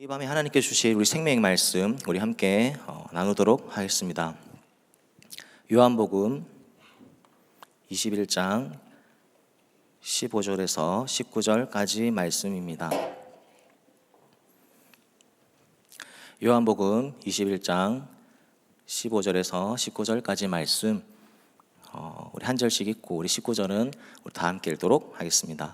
이 밤에 하나님께 주실 우리 생명의 말씀 우리 함께 나누도록 하겠습니다. 요한복음 21장 15절에서 19절까지 말씀입니다. 요한복음 21장 15절에서 19절까지 말씀 우리 한 절씩 읽고 우리 19절은 우리 다 함께 읽도록 하겠습니다.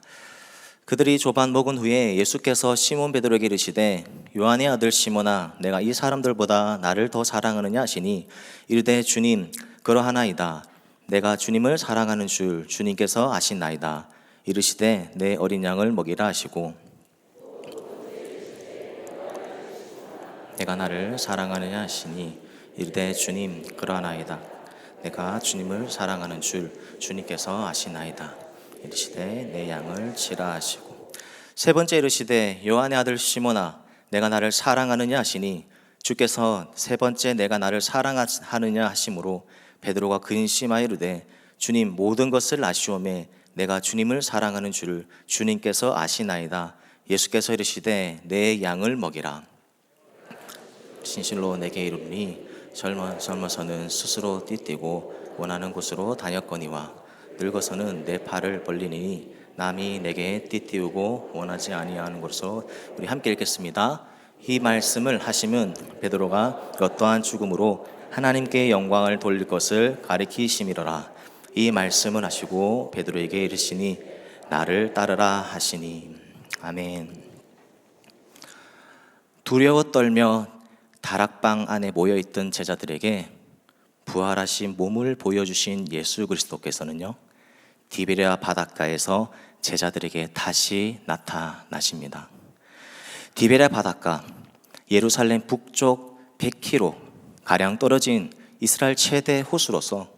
그들이 조반 먹은 후에 예수께서 시몬 베드로에게 이르시되 요한의 아들 시몬아 내가 이 사람들보다 나를 더 사랑하느냐 하시니 이르되 주님 그러하나이다. 내가 주님을 사랑하는 줄 주님께서 아시나이다. 이르시되 내 어린 양을 먹이라 하시고 내가 나를 사랑하느냐 하시니 이르되 주님 그러하나이다. 내가 주님을 사랑하는 줄 주님께서 아시나이다. 이르시되 내 양을 치라 하시고 세 번째 이르시되 요한의 아들 시몬아 내가 나를 사랑하느냐 하시니 주께서 세 번째 내가 나를 사랑하느냐 하심으로 베드로가 근심하여 이르되 주님 모든 것을 아시오매 내가 주님을 사랑하는 줄을 주님께서 아시나이다. 예수께서 이르시되 내 양을 먹이라. 진실로 내게 이르노니 젊어서는 스스로 띠띠고 원하는 곳으로 다녔거니와 늙어서는 내 팔을 벌리니 남이 내게 띠띠우고 원하지 아니하는 곳으로 우리 함께 읽겠습니다. 이 말씀을 하시면 베드로가 어떠한 죽음으로 하나님께 영광을 돌릴 것을 가리키심이로라. 이 말씀을 하시고 베드로에게 이르시니 나를 따르라 하시니 아멘. 두려워 떨며 다락방 안에 모여있던 제자들에게 부활하신 몸을 보여주신 예수 그리스도께서는요 디베랴 바닷가에서 제자들에게 다시 나타나십니다. 디베랴 바닷가, 예루살렘 북쪽 100km 가량 떨어진 이스라엘 최대 호수로서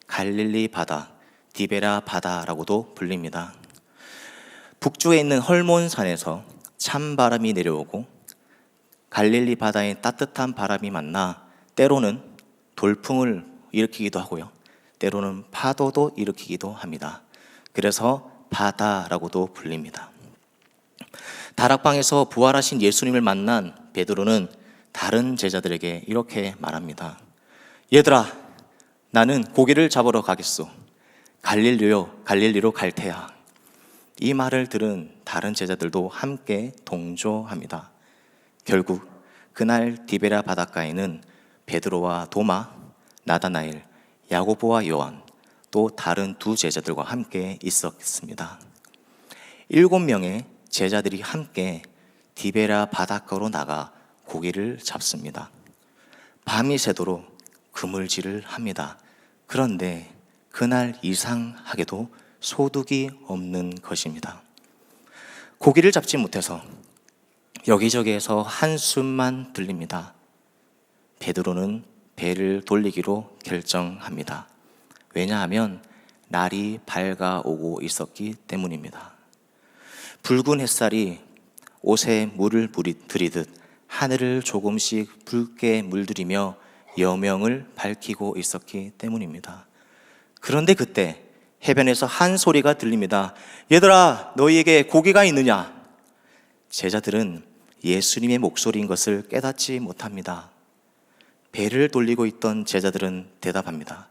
갈릴리 바다, 디베랴 바다라고도 불립니다. 북쪽에 있는 헐몬산에서 찬바람이 내려오고 갈릴리 바다의 따뜻한 바람이 만나 때로는 돌풍을 일으키기도 하고요, 때로는 파도도 일으키기도 합니다. 그래서 바다라고도 불립니다. 다락방에서 부활하신 예수님을 만난 베드로는 다른 제자들에게 이렇게 말합니다. 얘들아, 나는 고기를 잡으러 가겠소. 갈릴리로 갈 테야. 이 말을 들은 다른 제자들도 함께 동조합니다. 결국 그날 디베랴 바닷가에는 베드로와 도마, 나다나엘, 야고보와 요한, 또 다른 두 제자들과 함께 있었습니다. 7명의 제자들이 함께 디베랴 바닷가로 나가 고기를 잡습니다. 밤이 새도록 그물질을 합니다. 그런데 그날 이상하게도 소득이 없는 것입니다. 고기를 잡지 못해서 여기저기에서 한숨만 들립니다. 베드로는 배를 돌리기로 결정합니다. 왜냐하면 날이 밝아오고 있었기 때문입니다. 붉은 햇살이 옷에 물을 들이듯 하늘을 조금씩 붉게 물들이며 여명을 밝히고 있었기 때문입니다. 그런데 그때 해변에서 한 소리가 들립니다. 얘들아, 너희에게 고기가 있느냐? 제자들은 예수님의 목소리인 것을 깨닫지 못합니다. 배를 돌리고 있던 제자들은 대답합니다.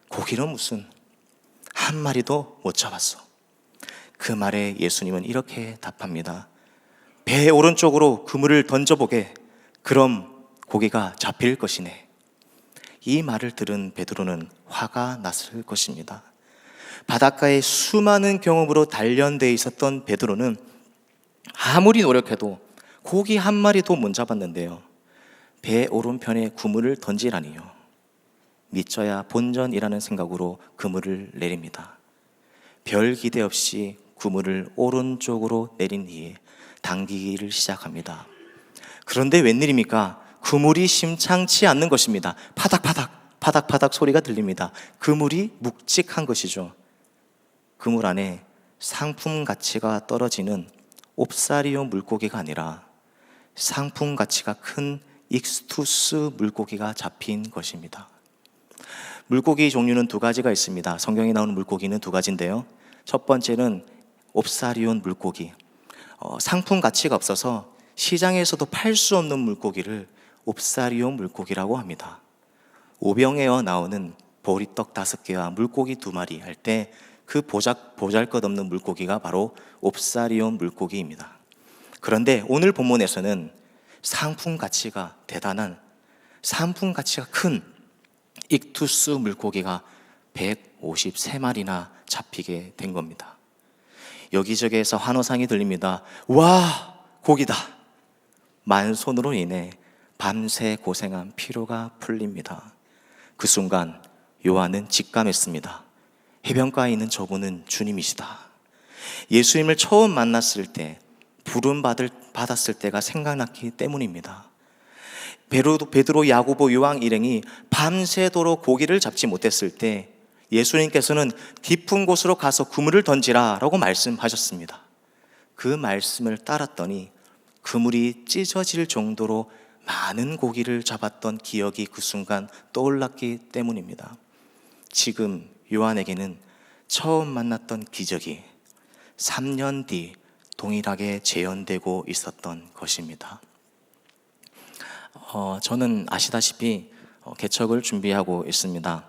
고기는 무슨, 한 마리도 못 잡았어. 그 말에 예수님은 이렇게 답합니다. 배 오른쪽으로 그물을 던져보게. 그럼 고기가 잡힐 것이네. 이 말을 들은 베드로는 화가 났을 것입니다. 바닷가에 수많은 경험으로 단련되어 있었던 베드로는 아무리 노력해도 고기 한 마리도 못 잡았는데요, 배 오른편에 그물을 던지라니요. 믿져야 본전이라는 생각으로 그물을 내립니다. 별 기대 없이 그물을 오른쪽으로 내린 뒤에 당기기를 시작합니다. 그런데 웬일입니까? 그물이 심창치 않는 것입니다. 파닥파닥 소리가 들립니다. 그물이 묵직한 것이죠. 그물 안에 상품 가치가 떨어지는 옵사리온 물고기가 아니라 상품 가치가 큰 익스투스 물고기가 잡힌 것입니다. 물고기 종류는 두 가지가 있습니다. 성경에 나오는 물고기는 두 가지인데요, 첫 번째는 옵사리온 물고기, 상품 가치가 없어서 시장에서도 팔 수 없는 물고기를 옵사리온 물고기라고 합니다. 오병에어 나오는 보리떡 5개와 물고기 2마리 할 때 그 보잘것없는 물고기가 바로 옵사리온 물고기입니다. 그런데 오늘 본문에서는 상품 가치가 대단한, 상품 가치가 큰 익투스 물고기가 153마리나 잡히게 된 겁니다. 여기저기에서 환호상이 들립니다. 와, 고기다. 만손으로 인해 밤새 고생한 피로가 풀립니다. 그 순간 요한은 직감했습니다. 해변가에 있는 저분은 주님이시다. 예수님을 처음 만났을 때, 부름 받았을 때가 생각났기 때문입니다. 베드로, 야고보, 요한 일행이 밤새도록 고기를 잡지 못했을 때 예수님께서는 깊은 곳으로 가서 그물을 던지라 라고 말씀하셨습니다. 그 말씀을 따랐더니 그물이 찢어질 정도로 많은 고기를 잡았던 기억이 그 순간 떠올랐기 때문입니다. 지금 요한에게는 처음 만났던 기적이 3년 뒤 동일하게 재현되고 있었던 것입니다. 저는 아시다시피 개척을 준비하고 있습니다.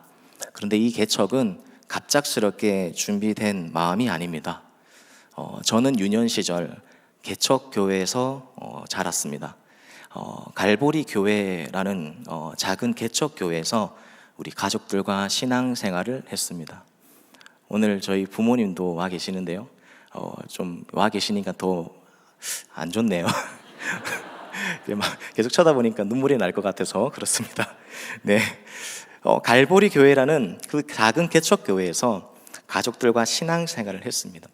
그런데 이 개척은 갑작스럽게 준비된 마음이 아닙니다. 저는 유년 시절 개척교회에서 자랐습니다. 갈보리 교회라는 작은 개척교회에서 우리 가족들과 신앙생활을 했습니다. 오늘 저희 부모님도 와 계시는데요. 좀 와 계시니까 더 안 좋네요. 막 계속 쳐다보니까 눈물이 날 것 같아서 그렇습니다. 네, 갈보리 교회라는 그 작은 개척 교회에서 가족들과 신앙생활을 했습니다.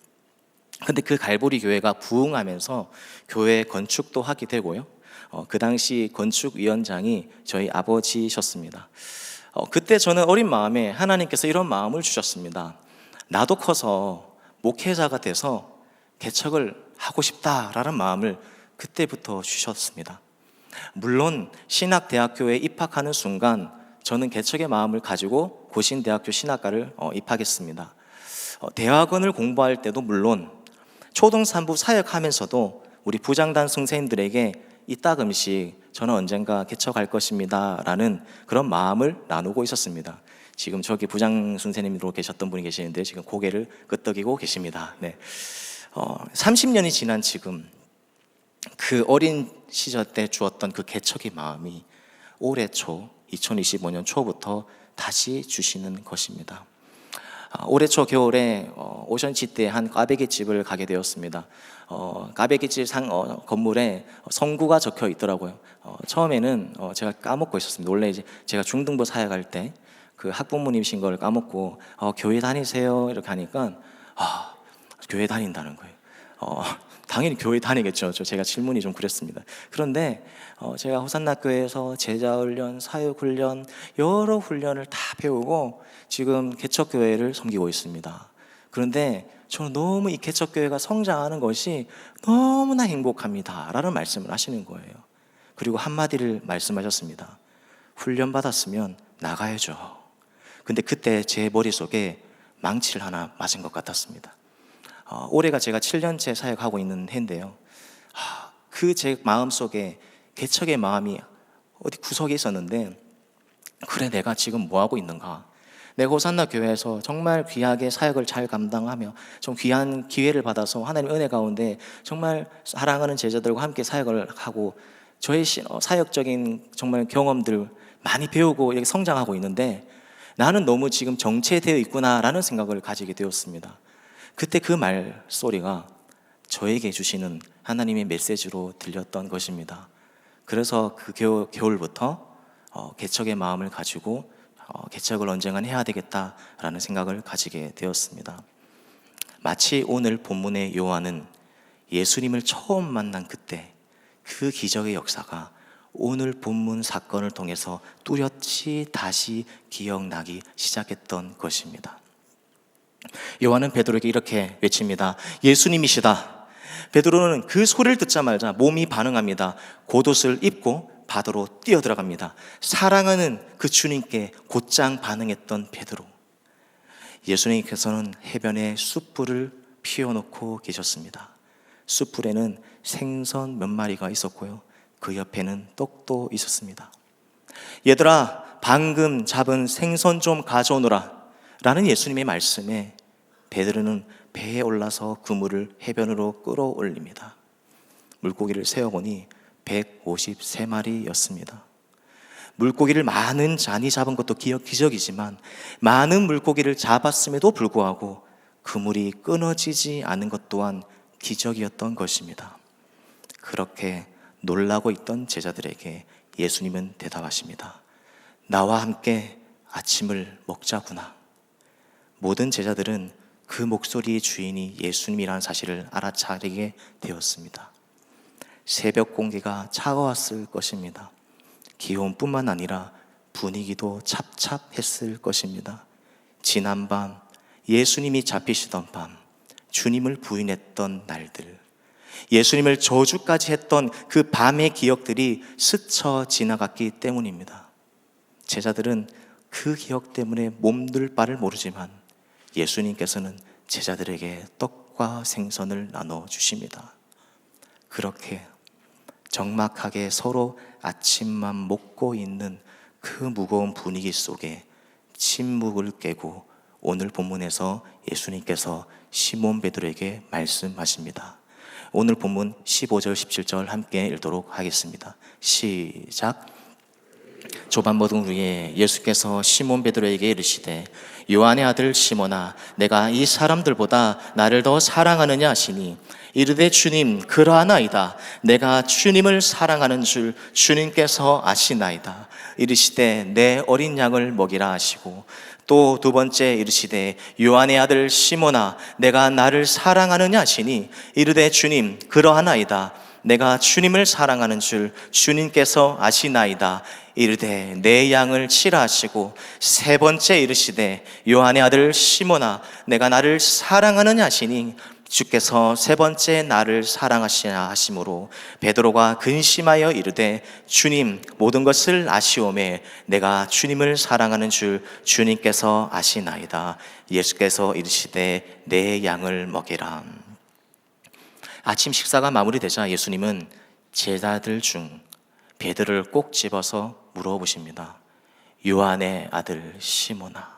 근데 그 갈보리 교회가 부흥하면서 교회 건축도 하게 되고요. 그 당시 건축위원장이 저희 아버지셨습니다. 그때 저는 어린 마음에 하나님께서 이런 마음을 주셨습니다. 나도 커서 목회자가 돼서 개척을 하고 싶다라는 마음을 그때부터 주셨습니다. 물론 신학대학교에 입학하는 순간 저는 개척의 마음을 가지고 고신대학교 신학과를 입학했습니다. 대학원을 공부할 때도 물론 초등산부 사역하면서도 우리 부장단 선생님들에게 이따금씩 저는 언젠가 개척할 것입니다 라는 그런 마음을 나누고 있었습니다. 지금 저기 부장 선생님으로 계셨던 분이 계시는데 지금 고개를 끄덕이고 계십니다. 네. 30년이 지난 지금 그 어린 시절 때 주었던 그 개척의 마음이 올해 초 2025년 초부터 다시 주시는 것입니다. 올해 초 겨울에 오션시티에 한 꽈배기 집을 가게 되었습니다. 꽈배기 집 건물에 성구가 적혀 있더라고요. 처음에는 제가 까먹고 있었습니다. 원래 이제 제가 중등부 사역할 때 그 학부모님이신 걸 까먹고 교회 다니세요 이렇게 하니까 교회 다닌다는 거예요. 당연히 교회 다니겠죠. 제가 질문이 좀 그랬습니다. 그런데 제가 호산나교회에서 제자훈련, 사역훈련, 여러 훈련을 다 배우고 지금 개척교회를 섬기고 있습니다. 그런데 저는 너무 이 개척교회가 성장하는 것이 너무나 행복합니다 라는 말씀을 하시는 거예요. 그리고 한마디를 말씀하셨습니다. 훈련 받았으면 나가야죠. 근데 그때 제 머릿속에 망치를 하나 맞은 것 같았습니다. 올해가 제가 7년째 사역하고 있는 해인데요. 그 제 마음속에 개척의 마음이 어디 구석에 있었는데, 그래 내가 지금 뭐하고 있는가? 내가 호산나 교회에서 정말 귀하게 사역을 잘 감당하며 좀 귀한 기회를 받아서 하나님 은혜 가운데 정말 사랑하는 제자들과 함께 사역을 하고 저의 사역적인 정말 경험들 많이 배우고 이렇게 성장하고 있는데 나는 너무 지금 정체되어 있구나라는 생각을 가지게 되었습니다. 그때 그 말소리가 저에게 주시는 하나님의 메시지로 들렸던 것입니다. 그래서 그 겨울부터 개척의 마음을 가지고 개척을 언젠간 해야 되겠다라는 생각을 가지게 되었습니다. 마치 오늘 본문의 요한은 예수님을 처음 만난 그때 그 기적의 역사가 오늘 본문 사건을 통해서 뚜렷이 다시 기억나기 시작했던 것입니다. 요한은 베드로에게 이렇게 외칩니다. 예수님이시다. 베드로는 그 소리를 듣자마자 몸이 반응합니다. 겉옷을 입고 바다로 뛰어들어갑니다. 사랑하는 그 주님께 곧장 반응했던 베드로. 예수님께서는 해변에 숯불을 피워놓고 계셨습니다. 숯불에는 생선 몇 마리가 있었고요, 그 옆에는 떡도 있었습니다. 얘들아, 방금 잡은 생선 좀 가져오너라 라는 예수님의 말씀에 베드로는 배에 올라서 그물을 해변으로 끌어올립니다. 물고기를 세어보니 153마리였습니다. 물고기를 많이 잡은 것도 기적이지만 많은 물고기를 잡았음에도 불구하고 그물이 끊어지지 않은 것 또한 기적이었던 것입니다. 그렇게 놀라고 있던 제자들에게 예수님은 대답하십니다. 나와 함께 아침을 먹자구나. 모든 제자들은 그 목소리의 주인이 예수님이라는 사실을 알아차리게 되었습니다. 새벽 공기가 차가웠을 것입니다. 기온뿐만 아니라 분위기도 찹찹했을 것입니다. 지난밤, 예수님이 잡히시던 밤, 주님을 부인했던 날들, 예수님을 저주까지 했던 그 밤의 기억들이 스쳐 지나갔기 때문입니다. 제자들은 그 기억 때문에 몸둘 바를 모르지만 예수님께서는 제자들에게 떡과 생선을 나눠주십니다. 그렇게 적막하게 서로 아침만 먹고 있는 그 무거운 분위기 속에 침묵을 깨고 오늘 본문에서 예수님께서 시몬 베드로에게 말씀하십니다. 오늘 본문 15절 17절 함께 읽도록 하겠습니다. 시작. 조반모등 위에 예수께서 시몬 베드로에게 이르시되 요한의 아들 시몬아, 내가 이 사람들보다 나를 더 사랑하느냐 하시니 이르되 주님, 그러하나이다. 내가 주님을 사랑하는 줄 주님께서 아시나이다. 이르시되 내 어린 양을 먹이라 하시고 또 두 번째 이르시되 요한의 아들 시몬아, 내가 나를 사랑하느냐 하시니 이르되 주님, 그러하나이다. 내가 주님을 사랑하는 줄 주님께서 아시나이다. 이르되 내 양을 치라 하시고 세 번째 이르시되 요한의 아들 시몬아, 내가 나를 사랑하느냐 하시니 주께서 세 번째 나를 사랑하시나 하심으로 베드로가 근심하여 이르되 주님, 모든 것을 아시오매 내가 주님을 사랑하는 줄 주님께서 아시나이다. 예수께서 이르시되 내 양을 먹이라. 아침 식사가 마무리되자 예수님은 제자들 중 베드로를 꼭 집어서 물어보십니다. 요한의 아들 시몬아.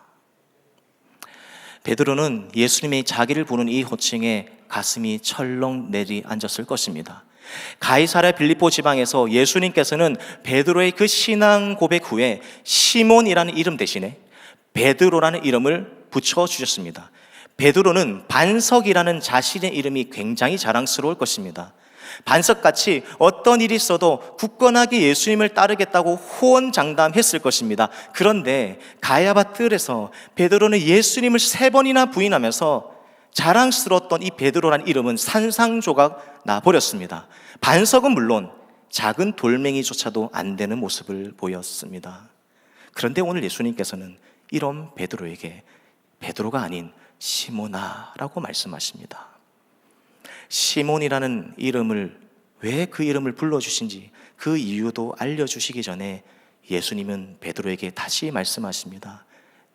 베드로는 예수님이 자기를 부르는 이 호칭에 가슴이 철렁 내리앉았을 것입니다. 가이사랴 빌립보 지방에서 예수님께서는 베드로의 그 신앙 고백 후에 시몬이라는 이름 대신에 베드로라는 이름을 붙여주셨습니다. 베드로는 반석이라는 자신의 이름이 굉장히 자랑스러울 것입니다. 반석같이 어떤 일이 있어도 굳건하게 예수님을 따르겠다고 호언장담했을 것입니다. 그런데 가야바 뜰에서 베드로는 예수님을 3번이나 부인하면서 자랑스러웠던 이 베드로란 이름은 산산조각 나버렸습니다. 반석은 물론 작은 돌멩이조차도 안 되는 모습을 보였습니다. 그런데 오늘 예수님께서는 이런 베드로에게 베드로가 아닌 시몬아라고 말씀하십니다. 시몬이라는 이름을, 왜 그 이름을 불러주신지 그 이유도 알려주시기 전에 예수님은 베드로에게 다시 말씀하십니다.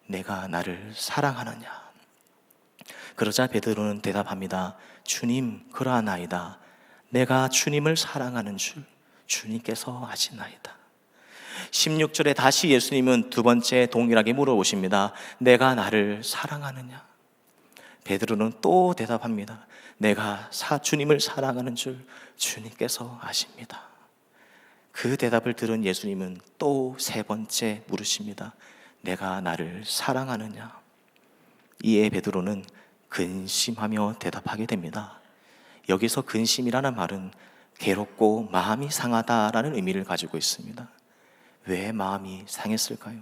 내가 나를 사랑하느냐? 그러자 베드로는 대답합니다. 주님, 그러하나이다. 내가 주님을 사랑하는 줄 주님께서 아시나이다. 16절에 다시 예수님은 두 번째 동일하게 물어보십니다. 내가 나를 사랑하느냐? 베드로는 또 대답합니다. 내가 주님을 사랑하는 줄 주님께서 아십니다. 그 대답을 들은 예수님은 또 세 번째 물으십니다. 내가 나를 사랑하느냐? 이에 베드로는 근심하며 대답하게 됩니다. 여기서 근심이라는 말은 괴롭고 마음이 상하다라는 의미를 가지고 있습니다. 왜 마음이 상했을까요?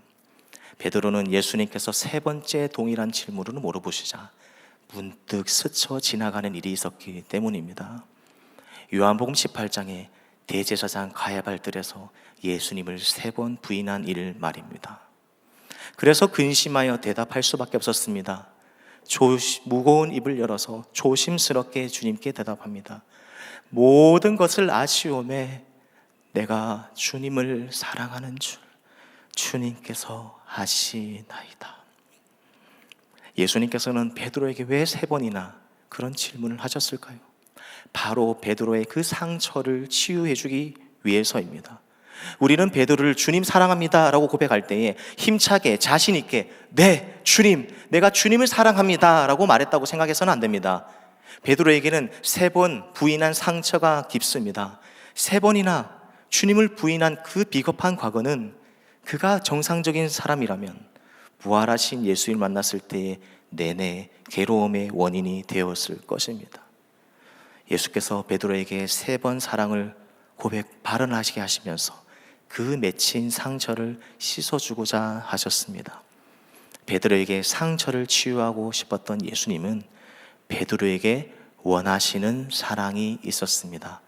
베드로는 예수님께서 세 번째 동일한 질문을 물어보시자 문득 스쳐 지나가는 일이 있었기 때문입니다. 요한복음 18장에 대제사장 가야발 뜰에서 예수님을 3번 부인한 일 말입니다. 그래서 근심하여 대답할 수밖에 없었습니다. 무거운 입을 열어서 조심스럽게 주님께 대답합니다. 모든 것을 아시오매 내가 주님을 사랑하는 줄 주님께서 아시나이다. 예수님께서는 베드로에게 왜 3번이나 그런 질문을 하셨을까요? 바로 베드로의 그 상처를 치유해 주기 위해서입니다. 우리는 베드로를 주님 사랑합니다 라고 고백할 때에 힘차게 자신 있게 네 주님, 내가 주님을 사랑합니다 라고 말했다고 생각해서는 안 됩니다. 베드로에게는 3번 부인한 상처가 깊습니다. 3번이나 주님을 부인한 그 비겁한 과거는 그가 정상적인 사람이라면 부활하신 예수를 만났을 때에 내내 괴로움의 원인이 되었을 것입니다. 예수께서 베드로에게 3번 사랑을 발언하시게 하시면서 그 맺힌 상처를 씻어주고자 하셨습니다. 베드로에게 상처를 치유하고 싶었던 예수님은 베드로에게 원하시는 사랑이 있었습니다.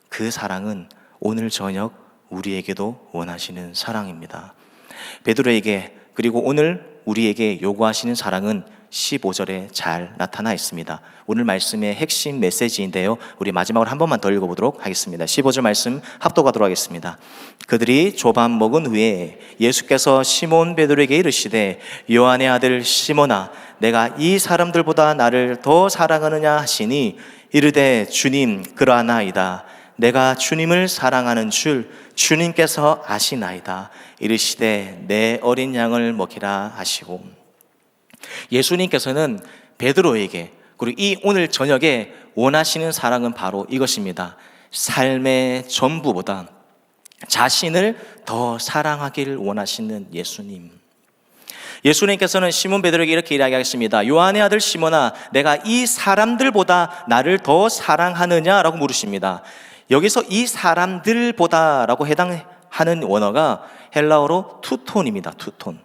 그 사랑은 오늘 저녁 우리에게도 원하시는 사랑입니다. 베드로에게 그리고 오늘 우리에게 요구하시는 사랑은 15절에 잘 나타나 있습니다. 오늘 말씀의 핵심 메시지인데요, 우리 마지막으로 한 번만 더 읽어보도록 하겠습니다. 15절 말씀 합독하도록 하겠습니다. 그들이 조반 먹은 후에 예수께서 시몬 베드로에게 이르시되 요한의 아들 시몬아, 내가 이 사람들보다 나를 더 사랑하느냐 하시니 이르되 주님 그러하나이다. 내가 주님을 사랑하는 줄 주님께서 아시나이다. 이르시되 내 어린 양을 먹이라 하시고, 예수님께서는 베드로에게 그리고 이 오늘 저녁에 원하시는 사랑은 바로 이것입니다. 삶의 전부보다 자신을 더 사랑하기를 원하시는 예수님. 예수님께서는 시몬 베드로에게 이렇게 이야기하겠습니다. 요한의 아들 시몬아, 내가 이 사람들보다 나를 더 사랑하느냐라고 물으십니다. 여기서 이 사람들보다라고 해당하는 원어가 헬라어로 투톤입니다. 투톤.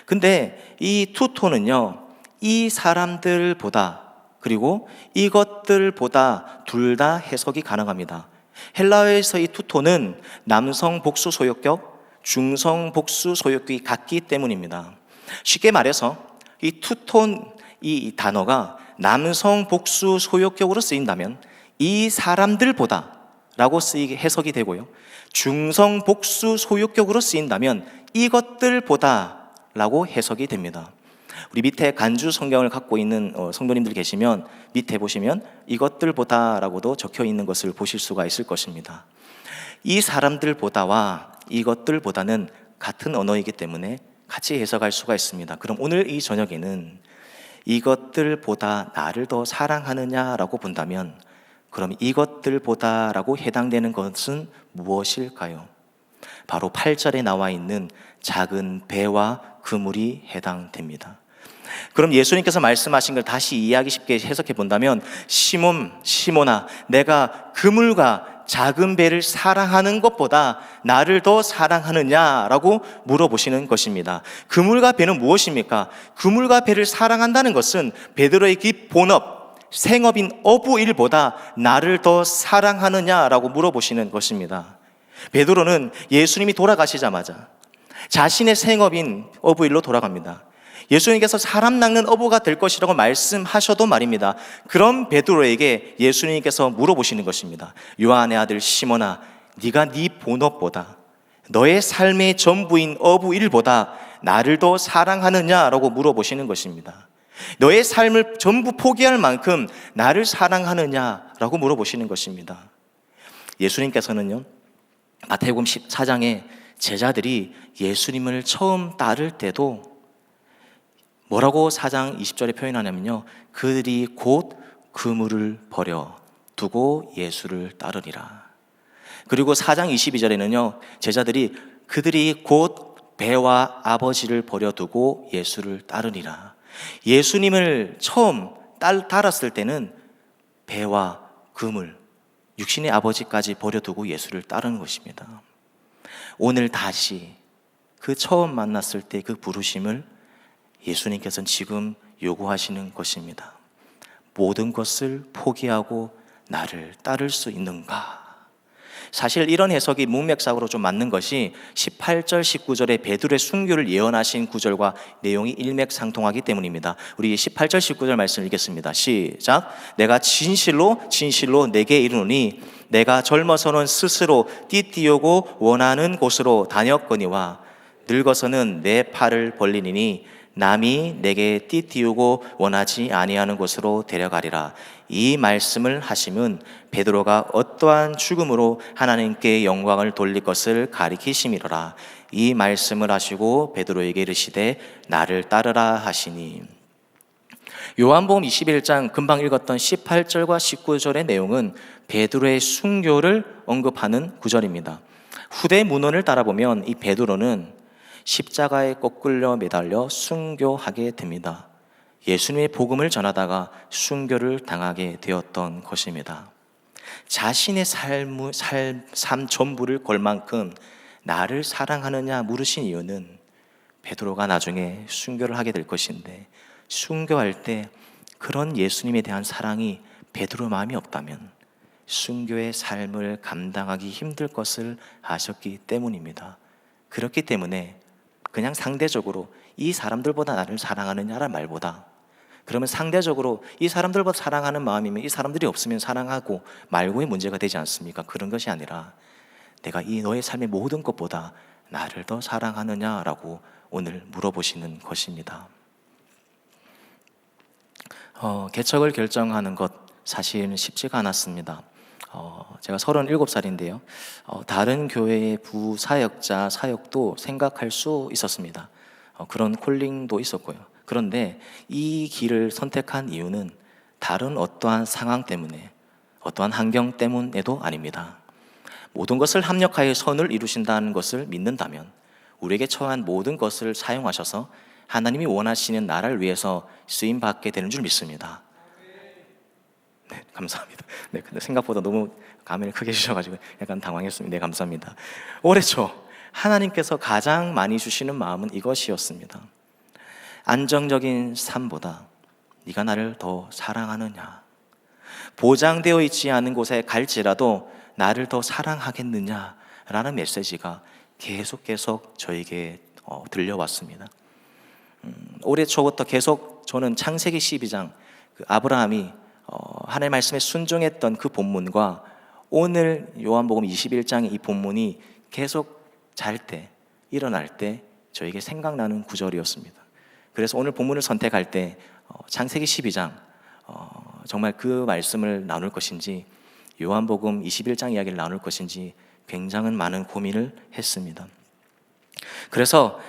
근데 이 투톤은요, 이 사람들보다 그리고 이것들보다 둘 다 해석이 가능합니다. 헬라어에서 이 투톤은 남성 복수 소유격, 중성 복수 소유격이 같기 때문입니다. 쉽게 말해서 이 투톤 이 단어가 남성 복수 소유격으로 쓰인다면 이 사람들보다 라고 해석이 되고요, 중성 복수 소유격으로 쓰인다면 이것들보다 라고 해석이 됩니다. 우리 밑에 간주 성경을 갖고 있는 성도님들 계시면 밑에 보시면 이것들보다 라고도 적혀 있는 것을 보실 수가 있을 것입니다. 이 사람들보다와 이것들보다는 같은 언어이기 때문에 같이 해석할 수가 있습니다. 그럼 오늘 이 저녁에는 이것들보다 나를 더 사랑하느냐라고 본다면 그럼 이것들보다라고 해당되는 것은 무엇일까요? 바로 8절에 나와 있는 작은 배와 그물이 해당됩니다. 그럼 예수님께서 말씀하신 걸 다시 이해하기 쉽게 해석해 본다면 시몬아, 내가 그물과 작은 배를 사랑하는 것보다 나를 더 사랑하느냐라고 물어보시는 것입니다. 그물과 배는 무엇입니까? 그물과 배를 사랑한다는 것은 베드로의 그 본업, 생업인 어부일보다 나를 더 사랑하느냐라고 물어보시는 것입니다. 베드로는 예수님이 돌아가시자마자 자신의 생업인 어부일로 돌아갑니다. 예수님께서 사람 낚는 어부가 될 것이라고 말씀하셔도 말입니다. 그럼 베드로에게 예수님께서 물어보시는 것입니다. 요한의 아들 시몬아, 네가 네 본업보다 너의 삶의 전부인 어부일보다 나를 더 사랑하느냐라고 물어보시는 것입니다. 너의 삶을 전부 포기할 만큼 나를 사랑하느냐라고 물어보시는 것입니다. 예수님께서는요, 마태복음 14장에 제자들이 예수님을 처음 따를 때도 뭐라고 4장 20절에 표현하냐면요, 그들이 곧 그물을 버려 두고 예수를 따르리라. 그리고 4장 22절에는요, 제자들이 그들이 곧 배와 아버지를 버려두고 예수를 따르리라. 예수님을 처음 따랐을 때는 배와 그물, 육신의 아버지까지 버려두고 예수를 따르는 것입니다. 오늘 다시 그 처음 만났을 때 그 부르심을 예수님께서는 지금 요구하시는 것입니다. 모든 것을 포기하고 나를 따를 수 있는가? 사실 이런 해석이 문맥상으로 좀 맞는 것이 18절, 19절에 베드로의 순교를 예언하신 구절과 내용이 일맥상통하기 때문입니다. 우리 18절, 19절 말씀 읽겠습니다. 시작. 내가 진실로 내게 이르노니 내가 젊어서는 스스로 띠띠우고 원하는 곳으로 다녔거니와 늙어서는 내 팔을 벌리니 남이 내게 띠띠우고 원하지 아니하는 곳으로 데려가리라. 이 말씀을 하심은 베드로가 어떠한 죽음으로 하나님께 영광을 돌릴 것을 가리키심이로라. 이 말씀을 하시고 베드로에게 이르시되 나를 따르라 하시니. 요한복음 21장 금방 읽었던 18절과 19절의 내용은 베드로의 순교를 언급하는 구절입니다. 후대 문헌을 따라보면 이 베드로는 십자가에 꺾끌려 매달려 순교하게 됩니다. 예수님의 복음을 전하다가 순교를 당하게 되었던 것입니다. 자신의 삶 전부를 걸 만큼 나를 사랑하느냐 물으신 이유는 베드로가 나중에 순교를 하게 될 것인데, 순교할 때 그런 예수님에 대한 사랑이 베드로 마음이 없다면 순교의 삶을 감당하기 힘들 것을 아셨기 때문입니다. 그렇기 때문에 그냥 상대적으로 이 사람들보다 나를 사랑하느냐라는 말보다, 그러면 상대적으로 이 사람들보다 사랑하는 마음이면 이 사람들이 없으면 사랑하고 말고의 문제가 되지 않습니까? 그런 것이 아니라 내가 이 너의 삶의 모든 것보다 나를 더 사랑하느냐라고 오늘 물어보시는 것입니다. 개척을 결정하는 것 사실은 쉽지가 않았습니다. 제가 37살인데요. 다른 교회의 부사역자 사역도 생각할 수 있었습니다. 그런 콜링도 있었고요. 그런데 이 길을 선택한 이유는 다른 어떠한 상황 때문에, 어떠한 환경 때문에도 아닙니다. 모든 것을 합력하여 선을 이루신다는 것을 믿는다면 우리에게 처한 모든 것을 사용하셔서 하나님이 원하시는 나라를 위해서 쓰임받게 되는 줄 믿습니다. 네, 감사합니다. 네, 근데 생각보다 너무 감회를 크게 주셔가지고 약간 당황했습니다. 네, 감사합니다. 올해 초 하나님께서 가장 많이 주시는 마음은 이것이었습니다. 안정적인 삶보다 네가 나를 더 사랑하느냐, 보장되어 있지 않은 곳에 갈지라도 나를 더 사랑하겠느냐라는 메시지가 계속 저에게 들려왔습니다. 올해 초부터 계속 저는 창세기 12장 아브라함이 하나님의 말씀에 순종했던 그 본문과 오늘 요한복음 21장의 이 본문이 계속 잘 때, 일어날 때 저에게 생각나는 구절이었습니다. 그래서 오늘 본문을 선택할 때 창세기 12장 정말 그 말씀을 나눌 것인지 요한복음 21장 이야기를 나눌 것인지 굉장히 많은 고민을 했습니다. 그래서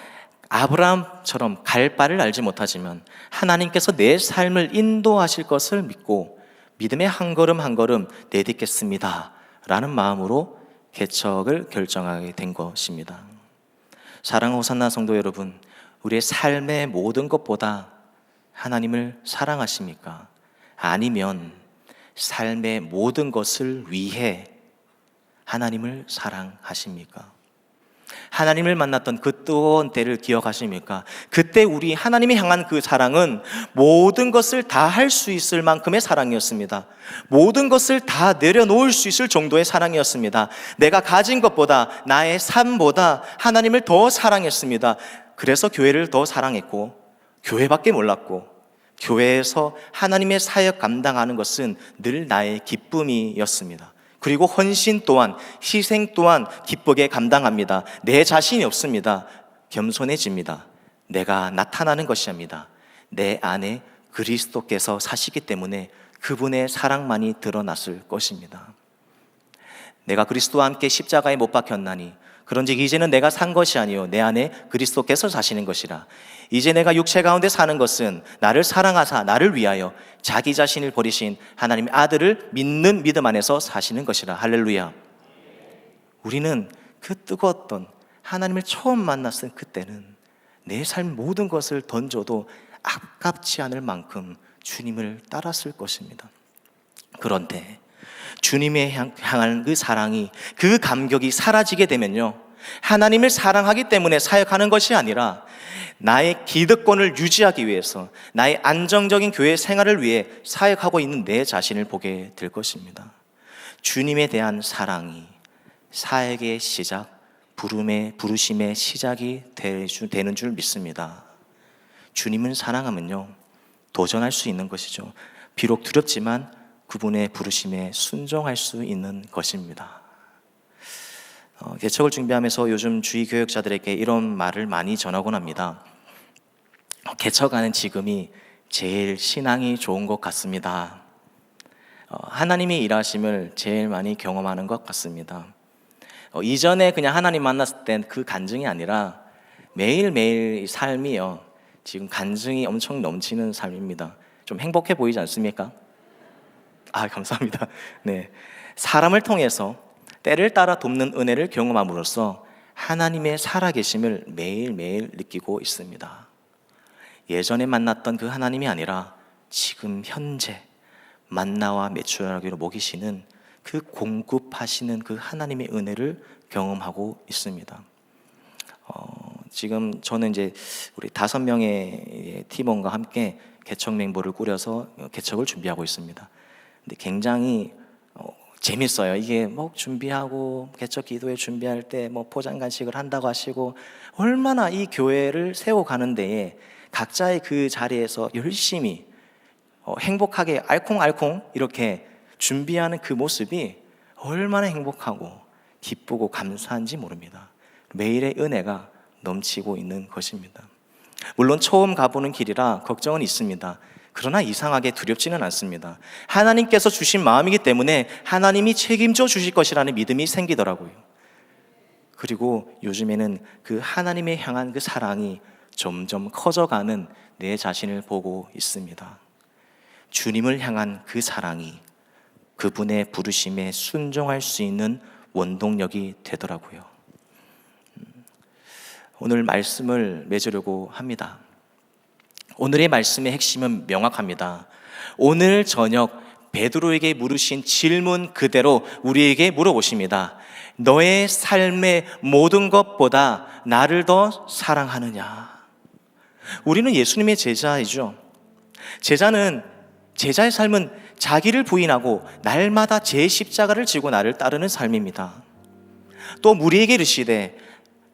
아브라함처럼 갈 바를 알지 못하지만 하나님께서 내 삶을 인도하실 것을 믿고 믿음의 한 걸음 한 걸음 내딛겠습니다 라는 마음으로 개척을 결정하게 된 것입니다. 사랑하는 호산나 성도 여러분, 우리의 삶의 모든 것보다 하나님을 사랑하십니까? 아니면 삶의 모든 것을 위해 하나님을 사랑하십니까? 하나님을 만났던 그 뜨거운 때를 기억하십니까? 그때 우리 하나님이 향한 그 사랑은 모든 것을 다 할 수 있을 만큼의 사랑이었습니다. 모든 것을 다 내려놓을 수 있을 정도의 사랑이었습니다. 내가 가진 것보다, 나의 삶보다 하나님을 더 사랑했습니다. 그래서 교회를 더 사랑했고, 교회밖에 몰랐고, 교회에서 하나님의 사역 감당하는 것은 늘 나의 기쁨이었습니다. 그리고 헌신 또한, 희생 또한 기쁘게 감당합니다. 내 자신이 없습니다. 겸손해집니다. 내가 나타나는 것이 아닙니다. 내 안에 그리스도께서 사시기 때문에 그분의 사랑만이 드러났을 것입니다. 내가 그리스도와 함께 십자가에 못 박혔나니 그런즉 이제는 내가 산 것이 아니요 내 안에 그리스도께서 사시는 것이라. 이제 내가 육체 가운데 사는 것은 나를 사랑하사 나를 위하여 자기 자신을 버리신 하나님의 아들을 믿는 믿음 안에서 사시는 것이라. 할렐루야. 우리는 그 뜨거웠던 하나님을 처음 만났을 그때는 내 삶 모든 것을 던져도 아깝지 않을 만큼 주님을 따랐을 것입니다. 그런데 주님의 향한 그 사랑이, 그 감격이 사라지게 되면요, 하나님을 사랑하기 때문에 사역하는 것이 아니라 나의 기득권을 유지하기 위해서, 나의 안정적인 교회 생활을 위해 사역하고 있는 내 자신을 보게 될 것입니다. 주님에 대한 사랑이 사역의 시작, 부르심의 시작이 되는 줄 믿습니다. 주님을 사랑하면요, 도전할 수 있는 것이죠. 비록 두렵지만 그분의 부르심에 순종할 수 있는 것입니다. 개척을 준비하면서 요즘 주의 교역자들에게 이런 말을 많이 전하곤 합니다. 개척하는 지금이 제일 신앙이 좋은 것 같습니다. 하나님의 일하심을 제일 많이 경험하는 것 같습니다. 이전에 그냥 하나님 만났을 땐 그 간증이 아니라 매일매일 삶이요, 지금 간증이 엄청 넘치는 삶입니다. 좀 행복해 보이지 않습니까? 감사합니다. 네, 사람을 통해서 때를 따라 돕는 은혜를 경험함으로써 하나님의 살아계심을 매일매일 느끼고 있습니다. 예전에 만났던 그 하나님이 아니라 지금 현재 만나와 메추라기로 먹이시는 그 공급하시는 그 하나님의 은혜를 경험하고 있습니다. 지금 저는 이제 우리 5명의 팀원과 함께 개척 맹보를 꾸려서 개척을 준비하고 있습니다. 근데 굉장히 재밌어요. 이게 뭐 준비하고 개척 기도회 준비할 때 뭐 포장 간식을 한다고 하시고 얼마나 이 교회를 세워가는 데에 각자의 그 자리에서 열심히 행복하게 알콩알콩 이렇게 준비하는 그 모습이 얼마나 행복하고 기쁘고 감사한지 모릅니다. 매일의 은혜가 넘치고 있는 것입니다. 물론 처음 가보는 길이라 걱정은 있습니다. 그러나 이상하게 두렵지는 않습니다. 하나님께서 주신 마음이기 때문에 하나님이 책임져 주실 것이라는 믿음이 생기더라고요. 그리고 요즘에는 그 하나님의 향한 그 사랑이 점점 커져가는 내 자신을 보고 있습니다. 주님을 향한 그 사랑이 그분의 부르심에 순종할 수 있는 원동력이 되더라고요. 오늘 말씀을 맺으려고 합니다. 오늘의 말씀의 핵심은 명확합니다. 오늘 저녁 베드로에게 물으신 질문 그대로 우리에게 물어보십니다. 너의 삶의 모든 것보다 나를 더 사랑하느냐? 우리는 예수님의 제자이죠. 제자의 삶은 자기를 부인하고 날마다 제 십자가를 지고 나를 따르는 삶입니다. 또 우리에게 이르시되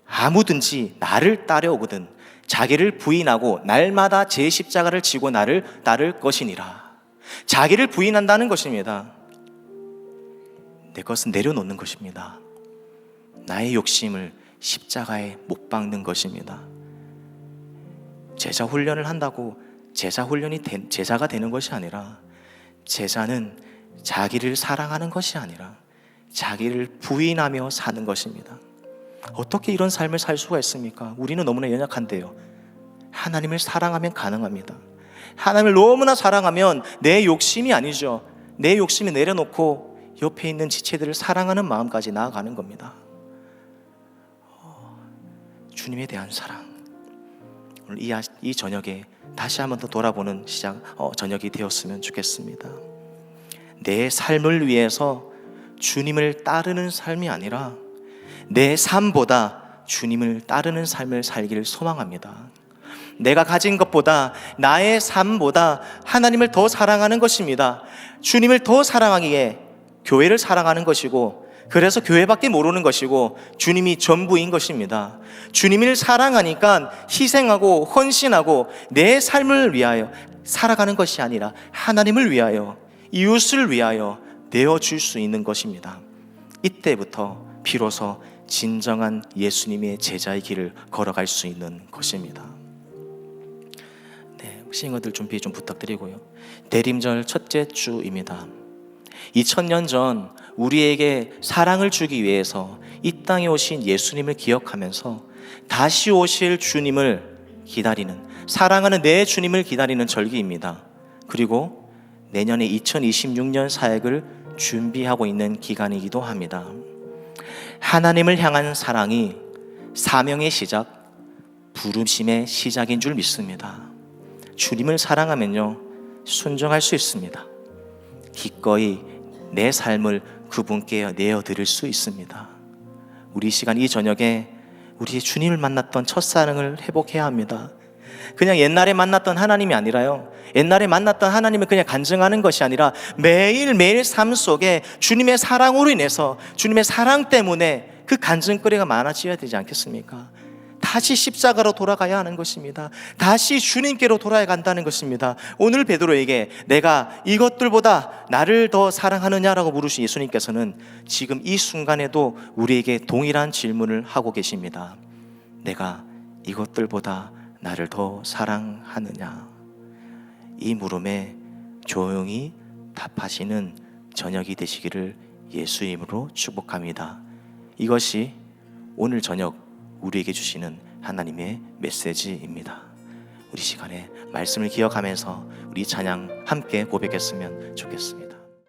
아무든지 나를 따려오거든 자기를 부인하고 날마다 제 십자가를 지고 나를 따를 것이니라. 자기를 부인한다는 것입니다. 내 것은 내려놓는 것입니다. 나의 욕심을 십자가에 못 박는 것입니다. 제자 훈련을 한다고 제자 훈련이 제자가 되는 것이 아니라, 제자는 자기를 사랑하는 것이 아니라 자기를 부인하며 사는 것입니다. 어떻게 이런 삶을 살 수가 있습니까? 우리는 너무나 연약한데요. 하나님을 사랑하면 가능합니다. 하나님을 너무나 사랑하면 내 욕심이 아니죠. 내 욕심이 내려놓고 옆에 있는 지체들을 사랑하는 마음까지 나아가는 겁니다. 주님에 대한 사랑, 오늘 이 저녁에 다시 한번 더 돌아보는 저녁이 되었으면 좋겠습니다. 내 삶을 위해서 주님을 따르는 삶이 아니라 내 삶보다 주님을 따르는 삶을 살기를 소망합니다. 내가 가진 것보다, 나의 삶보다 하나님을 더 사랑하는 것입니다. 주님을 더 사랑하기에 교회를 사랑하는 것이고, 그래서 교회밖에 모르는 것이고 주님이 전부인 것입니다. 주님을 사랑하니까 희생하고 헌신하고 내 삶을 위하여 살아가는 것이 아니라 하나님을 위하여, 이웃을 위하여 내어줄 수 있는 것입니다. 이때부터 비로소 진정한 예수님의 제자의 길을 걸어갈 수 있는 것입니다. 싱어들 준비 좀 부탁드리고요. 대림절 첫째 주입니다. 2000년 전 우리에게 사랑을 주기 위해서 이 땅에 오신 예수님을 기억하면서 다시 오실 주님을 기다리는, 사랑하는 내 주님을 기다리는 절기입니다. 그리고 내년에 2026년 사역을 준비하고 있는 기간이기도 합니다. 하나님을 향한 사랑이 사명의 시작, 부르심의 시작인 줄 믿습니다. 주님을 사랑하면요, 순종할 수 있습니다. 기꺼이 내 삶을 그분께 내어드릴 수 있습니다. 우리 시간 이 저녁에 우리 주님을 만났던 첫사랑을 회복해야 합니다. 그냥 옛날에 만났던 하나님이 아니라요, 옛날에 만났던 하나님을 그냥 간증하는 것이 아니라 매일매일 삶 속에 주님의 사랑으로 인해서, 주님의 사랑 때문에 그 간증거리가 많아져야 되지 않겠습니까? 다시 십자가로 돌아가야 하는 것입니다. 다시 주님께로 돌아야 간다는 것입니다. 오늘 베드로에게 내가 이것들보다 나를 더 사랑하느냐라고 물으신 예수님께서는 지금 이 순간에도 우리에게 동일한 질문을 하고 계십니다. 내가 이것들보다 나를 더 사랑하느냐? 이 물음에 조용히 답하시는 저녁이 되시기를 예수 이름으로 축복합니다. 이것이 오늘 저녁 우리에게 주시는 하나님의 메시지입니다. 우리 시간에 말씀을 기억하면서 우리 찬양 함께 고백했으면 좋겠습니다.